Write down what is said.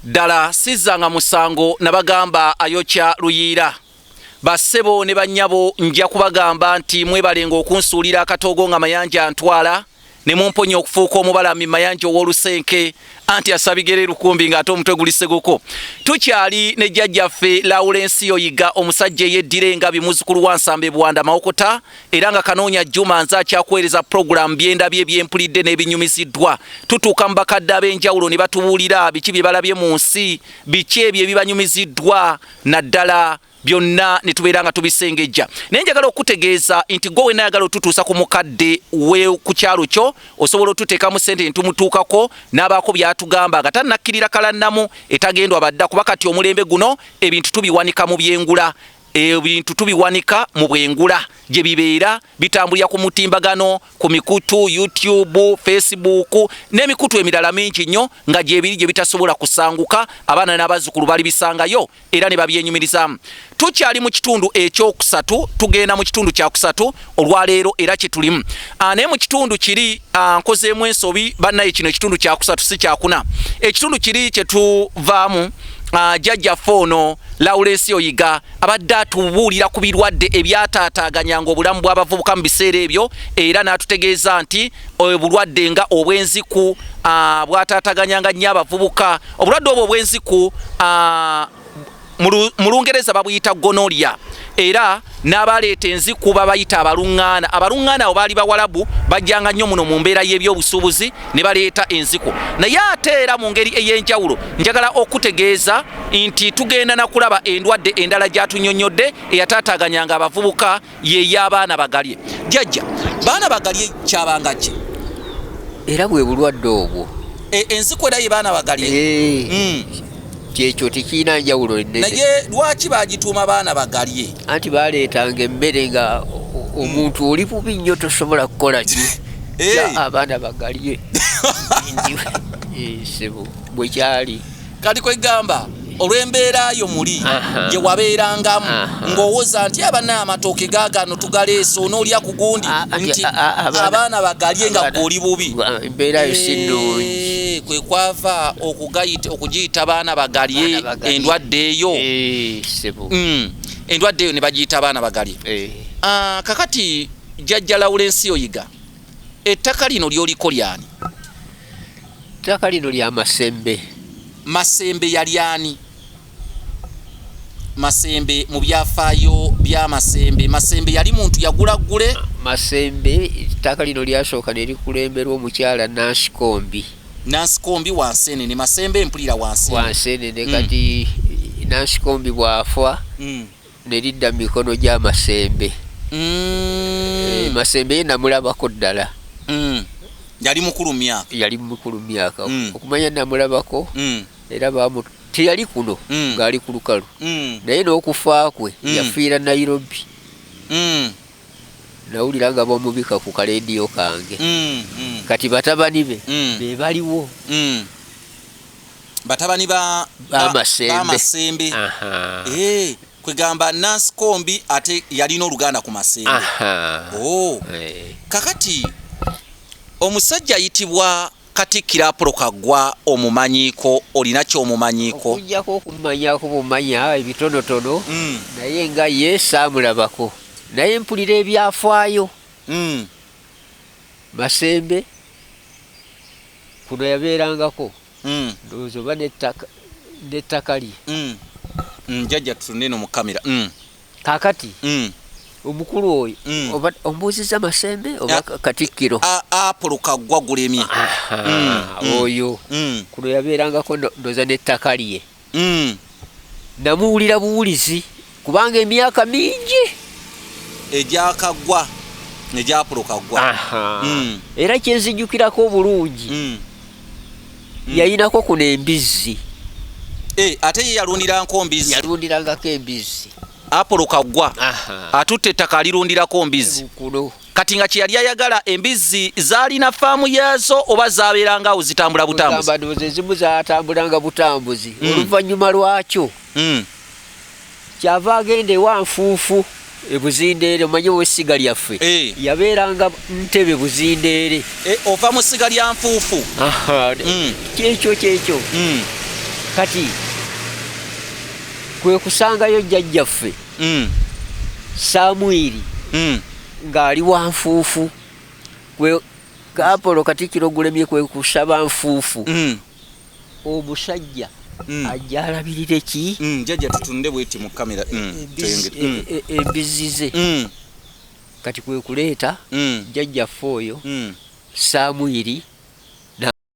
Dala sizanga musango nabagamba ayokya luyiira. Basebo ne banyabo nja kubagamba nti mwebalenga okunsuulira akatogo nga mayanja antwala ne mumponya okufuuka omubalami mayanja ow'olusenke anti asabigere lukumbi nga ate omutwe gulisegoko. Tukyali ne jjajjaffe Lawrence Oyiga omusajja yeddire nga bimuzukulu wa Nsambe Bwanda Mawokota era nga kanoonya Juma nza akyakuweereza program byenda bye byempulidde n'ebinyumiziddwa. Tutuuka mu bakadde ab'enjawulo ne batubuulira biki bye balabye mu nsi, biki ebyo ebibanyumiziddwa naddala byonna ne tubeera nga tubisengejja. Naye njagala okutegeeza nti gwe wena ayagala otutuusa ku mukadde we ku kyalo kyo osobola otuteekamu ssente ntumutuukako n'abaako byatugamba nga tannakkirira kalannamu etagendwa badda kuba kati omulembe guno ebintu tubiwanika mu byengula. Ebintu tubiwanika mu bwengula gye bibeera bitambulira ku mutimbagano ku mikutu YouTube, Facebook n'emikutu emirala mingi nnyo nga gyebiri gye bitasobola kusanguka abaana n'abazzukulu bali bisangayo era ne babyenyumirizamu. Tukyali mu kitundu ekyokusatu tugenda mu kitundu kyakusatu olwaleero era kye tulimu. Naye mu kitundu kiri nkozeemu ensobi bannaye kino ekitundu kyakusatu si kyakuna. Ekitundu kiri kye tuvaamu jjajjaffe ono Lawrence Oyiga abadde atubuulira ku birwadde ebyataataaganyanga obulamu bw'abavubuka mu biseera ebyo era n'atutegeeza nti obulwadde nga obwenziku bwataataaganyanga nnyo abavubuka. Obulwadde obwo obwenziku mu Lungereza babuyita gonorrhea era n'abaleeta enziku babayita abaluŋŋaana. Abaluŋŋaana abo baali Bawalabu bajjanga nnyo muno mu mbeera y'ebyobusuubuzi ne baleeta enziku. Naye ate era mu ngeri ey'enjawulo njagala okutegeeza nti tugenda na kulaba endwadde endala gy'atunnyonnyodde eyataataaganyanga abavubuka y'ey'abaana bagalye. Jjajja, baana bagalye kyabanga ki? Era bwe bulwadde obwo. Enziku era ye baana bagalye. Kyekyo tekirina njawulo nnene. Naye lwaki bagituuma baana bagalye? Anti baleetanga emmere nga omuntu oli bubi nnyo tosobola kukola ki abaana bagalye. Sebo bwe kyali kati kwegamba olw'embeera yo muli gye wabeerangamu ng'owoza nti abana amatooke gaagano tugaleese onoolya ku gundi nti abaana bagalye nga gw'oli bubi. Embeera yo si nnungi. Kwe kwava okugiyita baana bagalye endwadde eyo. Endwadde eyo ne bagiyita baana bagalye. Kakati jjajja Lawrence Oyiga ettaka lino lyoliko lyani? Ettaka lino lya Masembe. Masembe yali ani? Masembe mu byafaayo bya Masembe. Masembe yali muntu yagulaggule? Masembe ettaka lino lyasooka ne likulemberwa omukyala Nansikombi. Nansikombi Wansenene. Masembe mpulira Wansenene. Wansenene kati Nansikombi bwafa ne lidda mu mikono gya Masembe. Masembe ye namulabako ddala. Yali mukulu myaka. Yali mukulu myaka. Okumanya namulabako era teyali kuno ng'ali ku lukalu. Naye n'okufa kwe yafiira Nairobi. Nawulira nga bamubika ku kalediyo kange. Kati batabani be be baliwo. Batabani ba Masembe. Kwegamba Nansikombi ate yalina oluganda ku Masembe. Kakati omusajja ayitibwa Katikkiro Apolo Kaggwa omumanyiiko, olina ky'omumanyiiko? Okujjako okumanyako bumanya ebitonotono naye nga ye saamulabako. Naye mpulira ebyafaayo. Masembe kuno yabeerangako ndowooza oba n'ettaka lye. Jjajja tutunde eno mu kamera. Kaakati omukulu oyo oba ombuuziza Masembe oba Katikkiro? Apolo Kaggwa Gulemye oyo kuno yabeerangako ndowooza n'ettaka lye. Namuwulira buwulizi kubanga emyaka mingi egya Kaggwa egya Apolo Kaggwa. Era kyenzijjukirako obulungi yayinako kuno embizzi. Ate ye yalundirangako mbizzi? Yalundirangako embizzi. Apolo Kaggwa atutte ettaka alirundirako mbizzi. Kati nga kye yali ayagala embizzi zaalina faamu yaazo oba zaabeeranga awo zitambula butambuzi? Ndowooza ezimu zaatambulanga butambuzi. Oluvannyuma lwakyo kyava agenda ewa Nfuufu ebuzindeere. Omanye w'essiga lyaffe yabeeranga Ntebe buzindeere. Ova mu ssiga lya Nfuufu? Kyekyo. kati kwe kusangayo jjajjaffe Samwiri ng'ali wa Nfuufu Apolo Katikkiro Gulemye kwe kusaba Nfuufu omusajja ajja alabirire ki jjajja tutunde bweti mu kamera embizize kati kwe kuleeta jjajjaffe oyo Samwiri